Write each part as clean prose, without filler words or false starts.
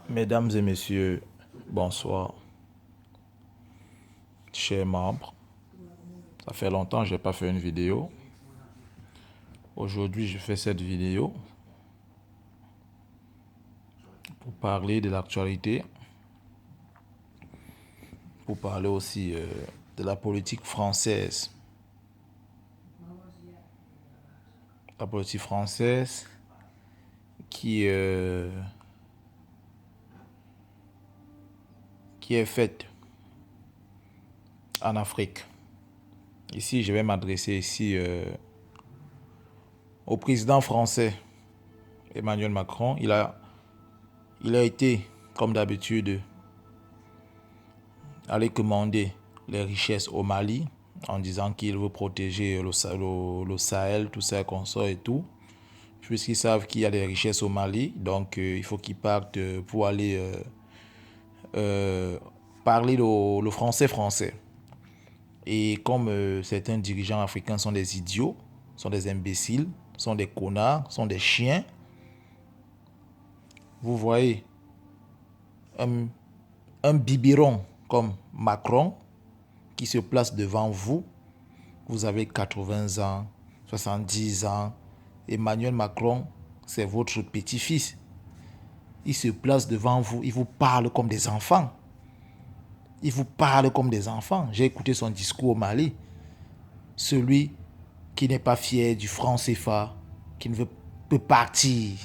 Mesdames et messieurs, bonsoir, chers membres. Ça fait longtemps que je n'ai pas fait une vidéo. Aujourd'hui, je fais cette vidéo pour parler de l'actualité, pour parler aussi de la politique française. La politique française qui, qui est faite en Afrique. Ici, je vais m'adresser ici au président français Emmanuel Macron. Il a été, comme d'habitude, aller commander les richesses au Mali en disant qu'il veut protéger le Sahel, tout ça, consorts et tout. Puisqu'ils savent qu'il y a des richesses au Mali, donc il faut qu'ils partent pour aller parler le français. Et comme certains dirigeants africains sont des idiots, sont des imbéciles, sont des connards, sont des chiens, vous voyez un biberon comme Macron qui se place devant vous. Vous avez 80 ans, 70 ans. Emmanuel Macron, c'est votre petit-fils. Il se place devant vous, il vous parle comme des enfants. Il vous parle comme des enfants. J'ai écouté son discours au Mali. Celui qui n'est pas fier du franc CFA, qui ne veut pas partir.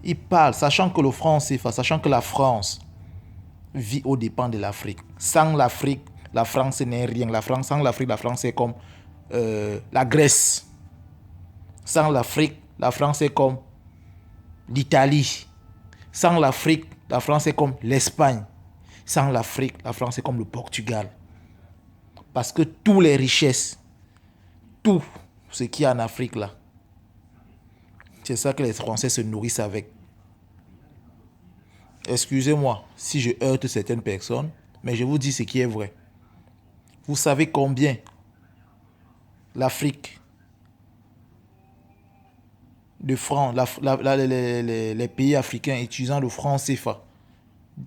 Il parle, sachant que le franc CFA, sachant que la France vit aux dépens de l'Afrique. Sans l'Afrique, la France n'est rien. Sans l'Afrique, la France est comme la Grèce. Sans l'Afrique, la France est comme l'Italie. Sans l'Afrique, la France est comme l'Espagne. Sans l'Afrique, la France est comme le Portugal. Parce que toutes les richesses, tout ce qu'il y a en Afrique là, c'est ça que les Français se nourrissent avec. Excusez-moi si je heurte certaines personnes, mais je vous dis ce qui est vrai. Vous savez combien l'Afrique de francs, les pays africains utilisant le franc CFA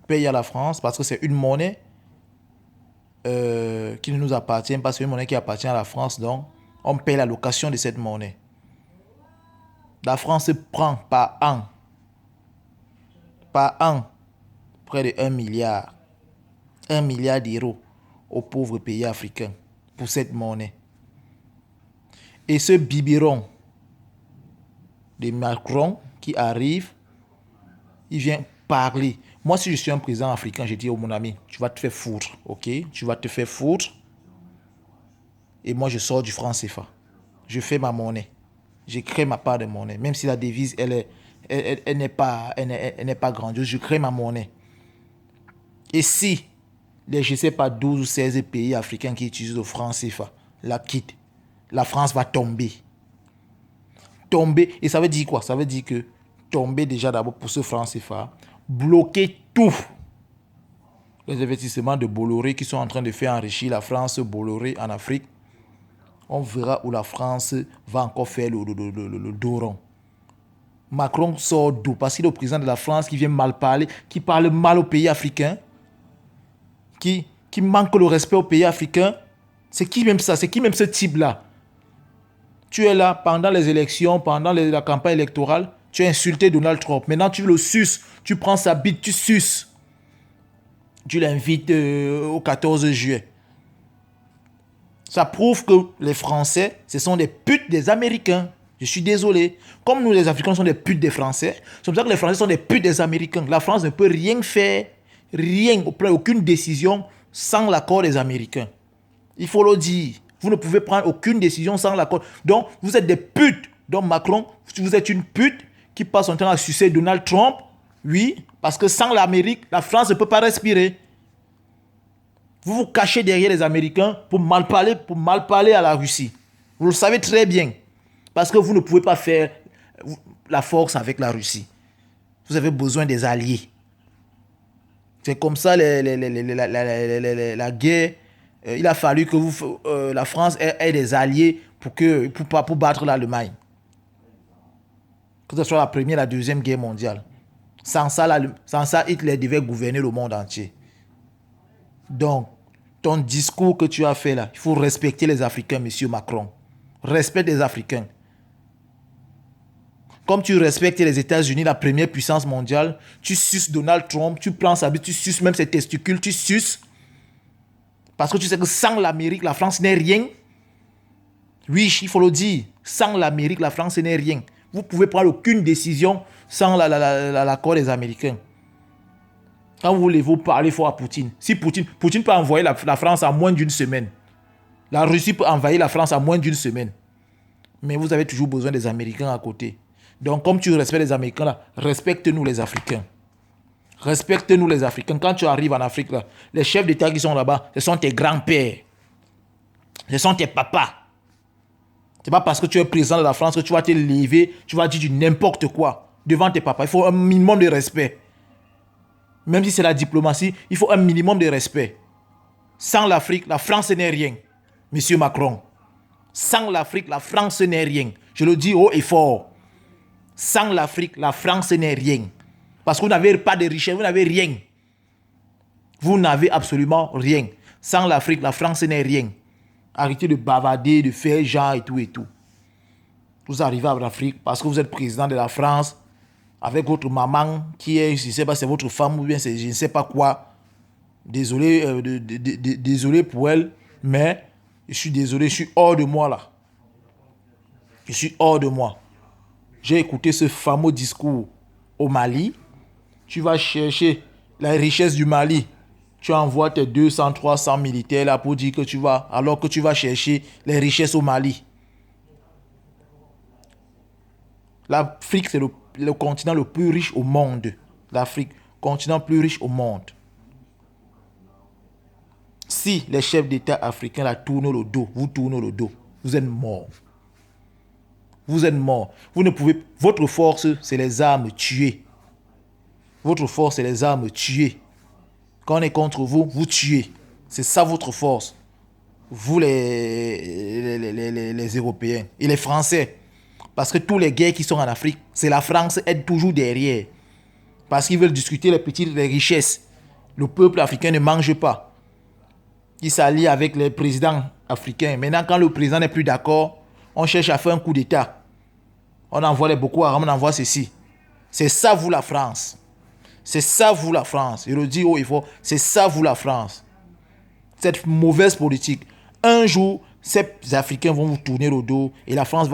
payent à la France parce que c'est une monnaie qui ne nous appartient pas, c'est une monnaie qui appartient à la France, donc on paye la location de cette monnaie. La France prend par an, près de 1 milliard d'euros aux pauvres pays africains pour cette monnaie. Et ce biberon de Macron qui arrive, il vient parler. Moi, si je suis un président africain, je dis, oh mon ami, tu vas te faire foutre, ok? Tu vas te faire foutre. Et moi, je sors du franc CFA. Je fais ma monnaie. Je crée ma part de monnaie. Même si la devise, elle n'est pas grandiose, je crée ma monnaie. Et si je ne sais pas, 12 ou 16 pays africains qui utilisent le franc CFA la quittent, la France va tomber. Et ça veut dire quoi? Ça veut dire que tomber déjà d'abord pour ce franc CFA, bloquer tout. Les investissements de Bolloré qui sont en train de faire enrichir la France, Bolloré en Afrique, on verra où la France va encore faire le dos rond. Macron sort d'où? Parce qu'il est le président de la France qui vient mal parler, qui parle mal aux pays africains, qui manque le respect aux pays africains. C'est qui même ça? C'est qui même ce type-là? Tu es là pendant les élections, pendant la campagne électorale, tu as insulté Donald Trump. Maintenant, tu le suces. Tu prends sa bite, tu suces. Tu l'invites au 14 juillet. Ça prouve que les Français, ce sont des putes des Américains. Je suis désolé. Comme nous, les Africains, sont des putes des Français, c'est pour ça que les Français sont des putes des Américains. La France ne peut rien faire, aucune décision sans l'accord des Américains. Il faut le dire. Vous ne pouvez prendre aucune décision sans l'accord. Donc, vous êtes des putes. Donc, Macron, vous êtes une pute qui passe son temps à sucer Donald Trump. Oui, parce que sans l'Amérique, la France ne peut pas respirer. Vous vous cachez derrière les Américains pour mal parler à la Russie. Vous le savez très bien. Parce que vous ne pouvez pas faire la force avec la Russie. Vous avez besoin des alliés. C'est comme ça la guerre. Il a fallu que la France ait des alliés pour battre l'Allemagne. Que ce soit la première, la deuxième guerre mondiale. Sans ça, Hitler devait gouverner le monde entier. Donc, ton discours que tu as fait là, il faut respecter les Africains, monsieur Macron. Respecte les Africains. Comme tu respectes les États-Unis, la première puissance mondiale, tu suces Donald Trump, tu prends sa bite, tu suces même ses testicules, tu suces. Parce que tu sais que sans l'Amérique, la France n'est rien. Oui, il faut le dire. Sans l'Amérique, la France n'est rien. Vous ne pouvez prendre aucune décision sans l'accord des Américains. Quand vous voulez vous parler fort à Poutine. Si Poutine peut envoyer la France en moins d'une semaine. La Russie peut envahir la France en moins d'une semaine. Mais vous avez toujours besoin des Américains à côté. Donc, comme tu respectes les Américains, là, respecte-nous les Africains. Respecte-nous les Africains. Quand tu arrives en Afrique, là, les chefs d'État qui sont là-bas, ce sont tes grands-pères. Ce sont tes papas. Ce n'est pas parce que tu es président de la France que tu vas te lever, tu vas dire du n'importe quoi devant tes papas. Il faut un minimum de respect. Même si c'est la diplomatie, il faut un minimum de respect. Sans l'Afrique, la France n'est rien. Monsieur Macron. Sans l'Afrique, la France n'est rien. Je le dis haut et fort. Sans l'Afrique, la France n'est rien. Parce que vous n'avez pas de richesse, vous n'avez rien. Vous n'avez absolument rien. Sans l'Afrique, la France n'est rien. Arrêtez de bavarder, de faire genre et tout et tout. Vous arrivez en Afrique parce que vous êtes président de la France avec votre maman qui est, je ne sais pas, c'est votre femme ou bien c'est je ne sais pas quoi. Désolé, désolé pour elle, mais je suis désolé, je suis hors de moi là. Je suis hors de moi. J'ai écouté ce fameux discours au Mali. Tu vas chercher la richesse du Mali. Tu envoies tes 200, 300 militaires là pour dire que tu vas, alors que tu vas chercher les richesses au Mali. L'Afrique, c'est le continent le plus riche au monde. L'Afrique, continent plus riche au monde. Si les chefs d'État africains là tournent le dos, vous tournez le dos, vous êtes morts. Vous êtes morts. Vous ne pouvez. Votre force, c'est les armes tuées. Votre force, c'est les armes tuées. Quand on est contre vous, vous tuez. C'est ça votre force. Vous les Européens et les Français. Parce que tous les guerres qui sont en Afrique, c'est la France aide toujours derrière. Parce qu'ils veulent discuter les richesses. Le peuple africain ne mange pas. Il s'allie avec les présidents africains. Maintenant, quand le président n'est plus d'accord, on cherche à faire un coup d'État. On envoie les Boko Haram, on envoie ceci. C'est ça, vous, la France. C'est ça, vous, la France. Je le dis haut et fort. C'est ça, vous, la France. Cette mauvaise politique. Un jour, ces Africains vont vous tourner le dos et la France va